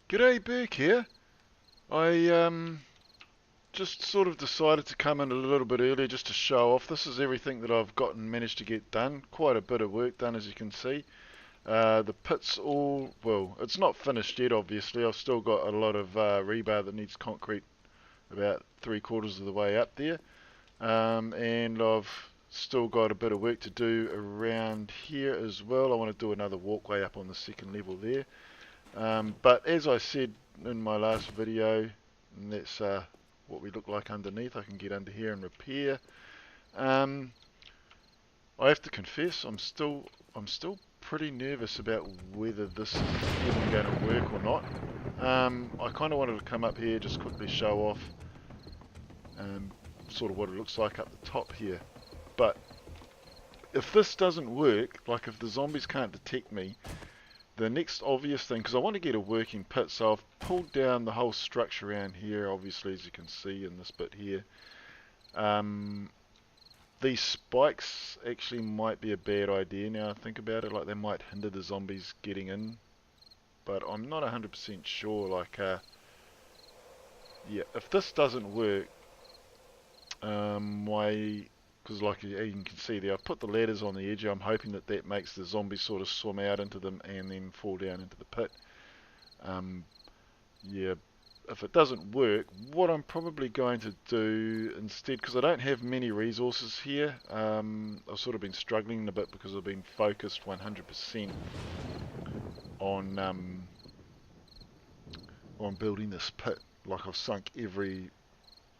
G'day, Burke here. I just sort of decided to come in a little bit earlier just to show off. This is everything that I've gotten managed to get done. Quite a bit of work done, as you can see. The pit's all, well, it's not finished yet, obviously. I've still got a lot of rebar that needs concrete about 3/4 of the way up there. And I've still got a bit of work to do around here as well. I want to do another walkway up on the second level there. But as I said in my last video, and that's what we look like underneath. I can get under here and repair. Um, I have to confess, I'm still pretty nervous about whether this is even going to work or not. I kind of wanted to come up here, just quickly show off sort of what it looks like up the top here. But if this doesn't work, like if the zombies can't detect me, the next obvious thing, because I want to get a working pit, so I've pulled down the whole structure around here, obviously, as you can see in this bit here. These spikes actually might be a bad idea now I think about it, like they might hinder the zombies getting in, but I'm not 100% sure, like, yeah, if this doesn't work, because like you can see there, I've put the ladders on the edge. I'm hoping that that makes the zombies sort of swim out into them and then fall down into the pit. Yeah, if it doesn't work, what I'm probably going to do instead, because I don't have many resources here, I've sort of been struggling a bit because I've been focused 100% on building this pit. Like I've sunk every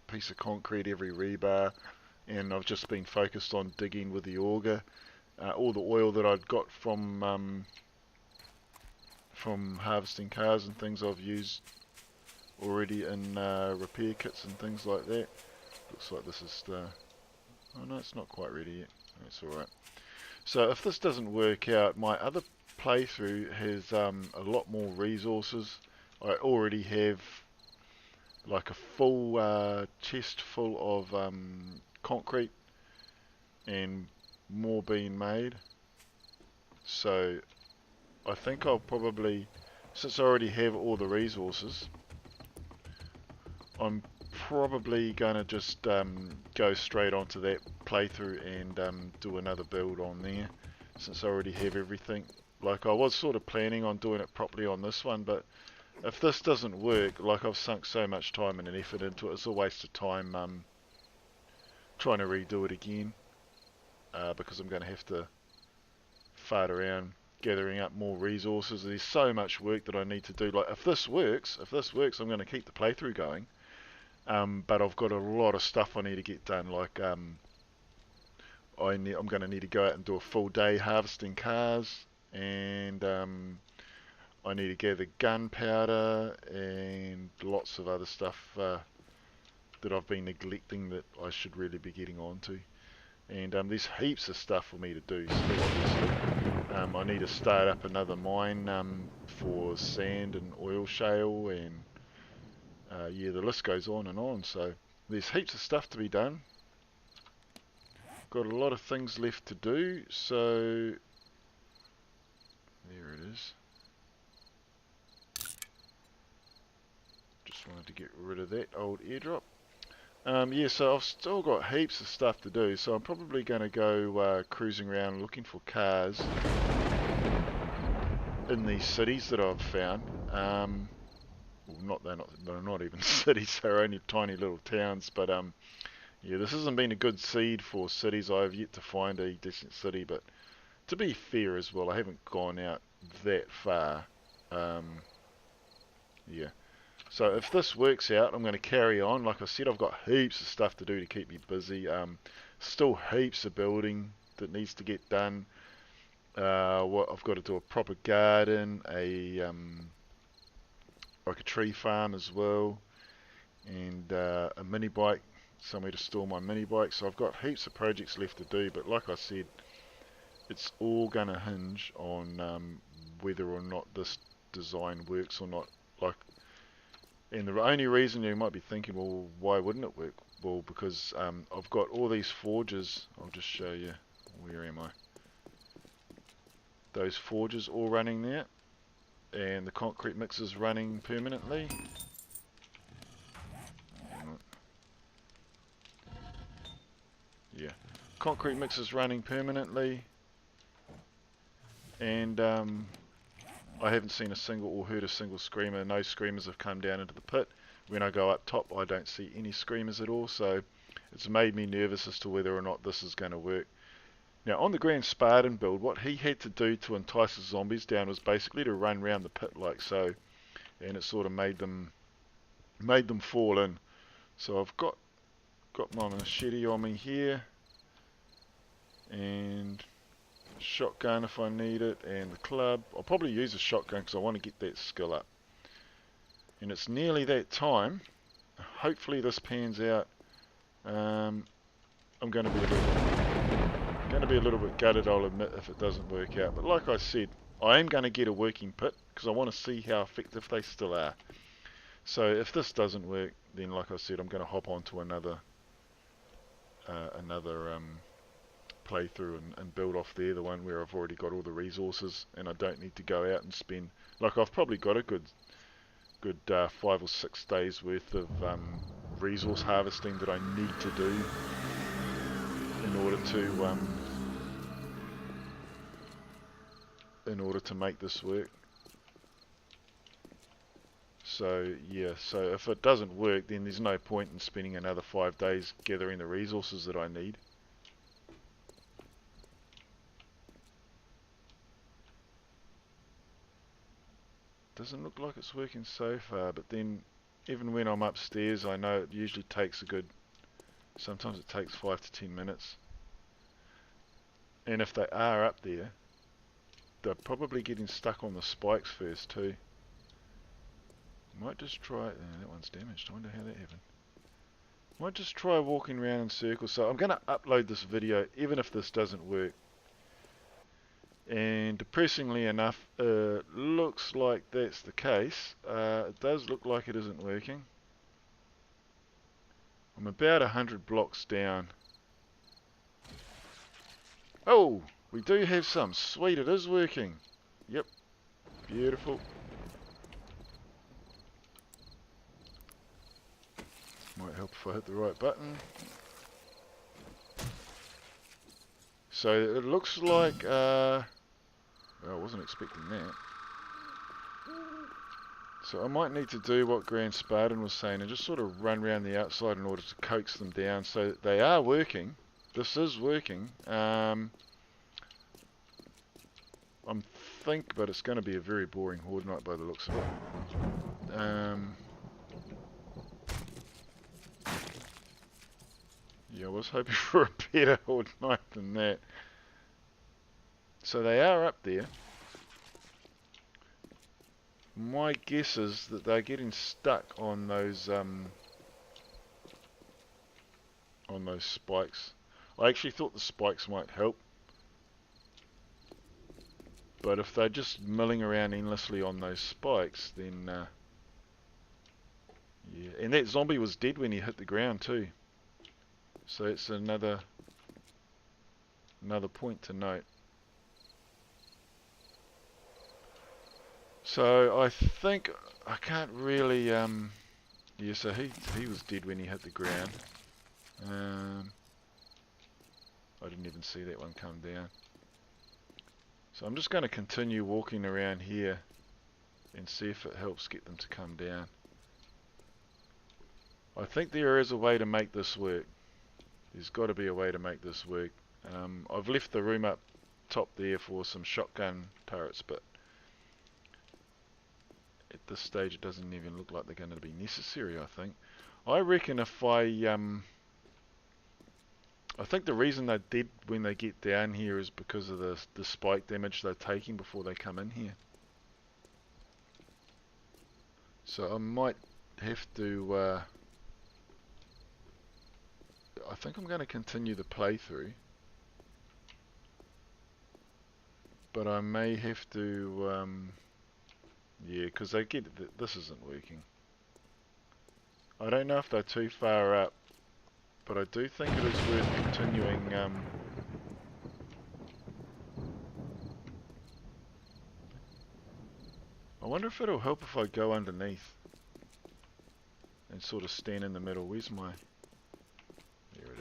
piece of concrete, every rebar, and I've just been focused on digging with the auger. All the oil that I'd got from harvesting cars and things I've used already in repair kits and things like that. Looks like this is oh no, it's not quite ready yet. That's alright. So if this doesn't work out, my other playthrough has a lot more resources. I already have like a full chest full of concrete and more being made. So I think I'll probably, since I already have all the resources, I'm probably going to just go straight onto that playthrough and do another build on there, since I already have everything. Like I was sort of planning on doing it properly on this one, but if this doesn't work, like I've sunk so much time and effort into it, it's a waste of time trying to redo it again, because I'm going to have to fart around gathering up more resources. There's so much work that I need to do. Like if this works, I'm going to keep the playthrough going. But I've got a lot of stuff I need to get done. Like I'm going to need to go out and do a full day harvesting cars, and I need to gather gunpowder and lots of other stuff that I've been neglecting that I should really be getting onto. And there's heaps of stuff for me to do still, obviously. I need to start up another mine for sand and oil shale, and yeah, the list goes on and on. So there's heaps of stuff to be done. Got a lot of things left to do, so there it is. Just wanted to get rid of that old airdrop. Yeah, so I've still got heaps of stuff to do, so I'm probably going to go cruising around looking for cars in these cities that I've found. Well, they're not even cities, they're only tiny little towns, but yeah, this hasn't been a good seed for cities. I've yet to find a decent city, but to be fair as well, I haven't gone out that far. Yeah. So if this works out, I'm going to carry on. Like I said, I've got heaps of stuff to do to keep me busy. Still heaps of building that needs to get done. I've got to do a proper garden, like a tree farm as well, and a mini bike, somewhere to store my mini bike. So I've got heaps of projects left to do. But like I said, it's all going to hinge on whether or not this design works or not. Like. And the only reason you might be thinking, well, why wouldn't it work? Well, because I've got all these forges. I'll just show you. Where am I? Those forges all running there. and the concrete mix is running permanently. Yeah, concrete mix is running permanently, and I haven't seen a single or heard a single screamer. No screamers have come down into the pit. When I go up top, I don't see any screamers at all, so it's made me nervous as to whether or not this is going to work. Now, on the Grand Spartan build, what he had to do to entice the zombies down was basically to run around the pit like so, and it sort of made them fall in. So I've got my machete on me here, and shotgun if I need it, and the club. I'll probably use a shotgun because I want to get that skill up. And it's nearly that time. Hopefully this pans out. I'm going to be a little bit gutted, I'll admit, if it doesn't work out. But like I said, I am going to get a working pit because I want to see how effective they still are. So if this doesn't work, then like I said, I'm going to hop on to another playthrough and build off there, the one where I've already got all the resources and I don't need to go out and spend, like I've probably got a good 5 or 6 days worth of resource harvesting that I need to do in order to make this work. So yeah, so if it doesn't work, then there's no point in spending another 5 days gathering the resources that I need. Doesn't look like it's working so far, but then even when I'm upstairs, I know it usually takes sometimes it takes 5 to 10 minutes. And if they are up there, they're probably getting stuck on the spikes first too. Might just try, that one's damaged, I wonder how that happened. Might just try walking around in circles. So I'm going to upload this video even if this doesn't work. And depressingly enough, looks like that's the case. It does look like it isn't working. I'm about 100 blocks down. Oh, we do have some. Sweet, it is working. Yep, beautiful. Might help if I hit the right button. So it looks like, well, I wasn't expecting that. So I might need to do what Grand Spartan was saying and just sort of run around the outside in order to coax them down. So they are working. This is working. But it's going to be a very boring Horde night by the looks of it. Yeah, I was hoping for a better Horde night than that. So they are up there. My guess is that they're getting stuck on those spikes. I actually thought the spikes might help. But if they're just milling around endlessly on those spikes, then yeah. And that zombie was dead when he hit the ground too. So it's another point to note. So I think I can't really yeah, so he was dead when he hit the ground. I didn't even see that one come down. So I'm just going to continue walking around here and see if it helps get them to come down. I think there is a way to make this work. There's got to be a way to make this work. I've left the room up top there for some shotgun turrets, but at this stage it doesn't even look like they're going to be necessary, I think. I reckon if I think the reason they're dead when they get down here is because of the spike damage they're taking before they come in here. So I might have to, I think I'm going to continue the playthrough. But I may have to, yeah, because they get this isn't working. I don't know if they're too far up, but I do think it is worth continuing. I wonder if it'll help if I go underneath and sort of stand in the middle. Where's my... There it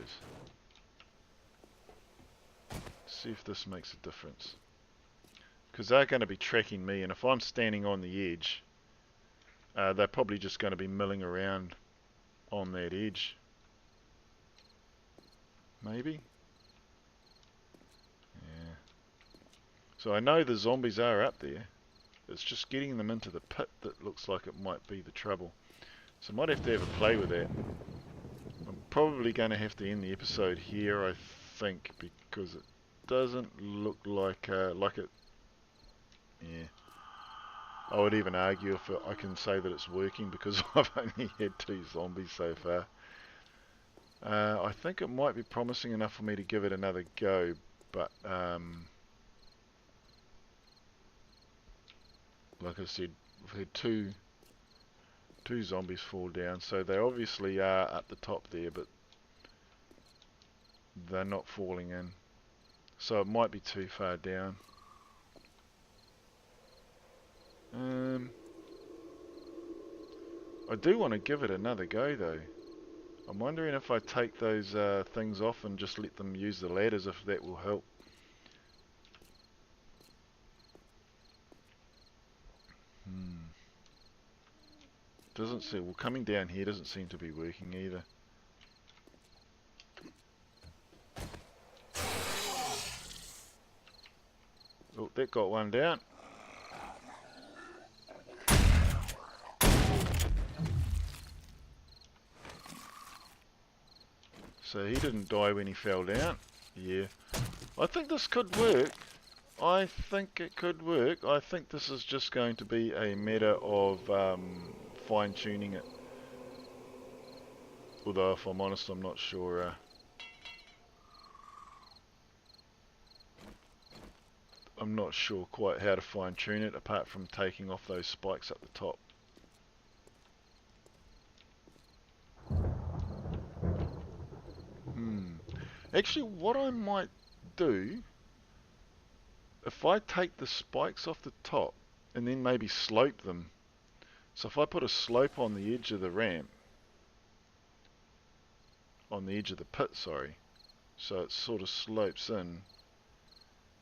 is. See if this makes a difference. Because they're going to be tracking me, and if I'm standing on the edge, they're probably just going to be milling around on that edge. Maybe? Yeah. So I know the zombies are up there. It's just getting them into the pit that looks like it might be the trouble. So I might have to have a play with that. I'm probably going to have to end the episode here, I think, because it doesn't look like it. Yeah. I would even argue if I can say that it's working because I've only had 2 zombies so far. I think it might be promising enough for me to give it another go, but like I said, we've had two zombies fall down, so they obviously are up the top there, but they're not falling in. So it might be too far down. I do want to give it another go though. I'm wondering if I take those things off and just let them use the ladders, if that will help. Doesn't seem, well, coming down here doesn't seem to be working either. Oh, that got one down. So he didn't die when he fell down. Yeah. I think this could work. I think it could work. I think this is just going to be a matter of fine-tuning it. Although, if I'm honest, I'm not sure. I'm not sure quite how to fine-tune it, apart from taking off those spikes at the top. Actually, what I might do, if I take the spikes off the top and then maybe slope them. So if I put a slope on the edge of the ramp, on the edge of the pit, sorry, so it sort of slopes in,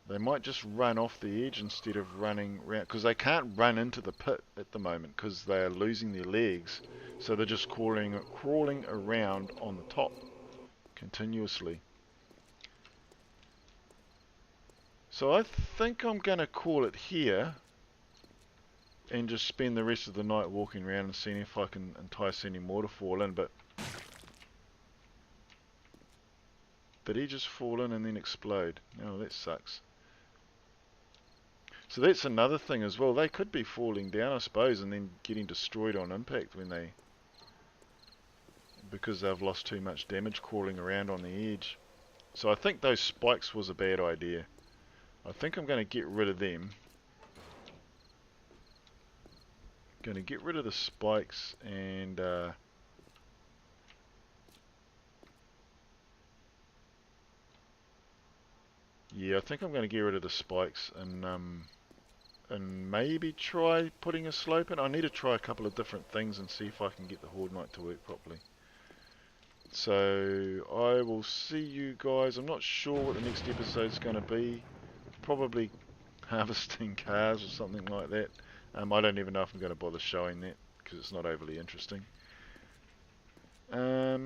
they might just run off the edge instead of running around, because they can't run into the pit at the moment because they are losing their legs, so they're just crawling around on the top continuously. So I think I'm going to call it here and just spend the rest of the night walking around and seeing if I can entice any more to fall in. But did he just fall in and then explode? Oh, that sucks. So that's another thing as well. They could be falling down, I suppose, and then getting destroyed on impact when they, because they've lost too much damage crawling around on the edge. So I think those spikes was a bad idea. I think I'm going to get rid of them. Going to get rid of the spikes and yeah, I think I'm going to get rid of the spikes and maybe try putting a slope in. I need to try a couple of different things and see if I can get the Horde Knight to work properly. So I will see you guys. I'm not sure what the next episode is going to be. Probably harvesting cars or something like that. I don't even know if I'm going to bother showing that because it's not overly interesting. Yeah.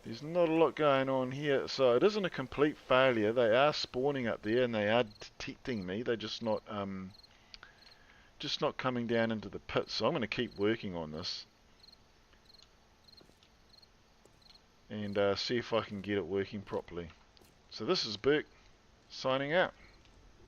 There's not a lot going on here, so it isn't a complete failure. They are spawning up there and they are detecting me. They're just not coming down into the pit. So I'm going to keep working on this and see if I can get it working properly. So this is Burke signing out.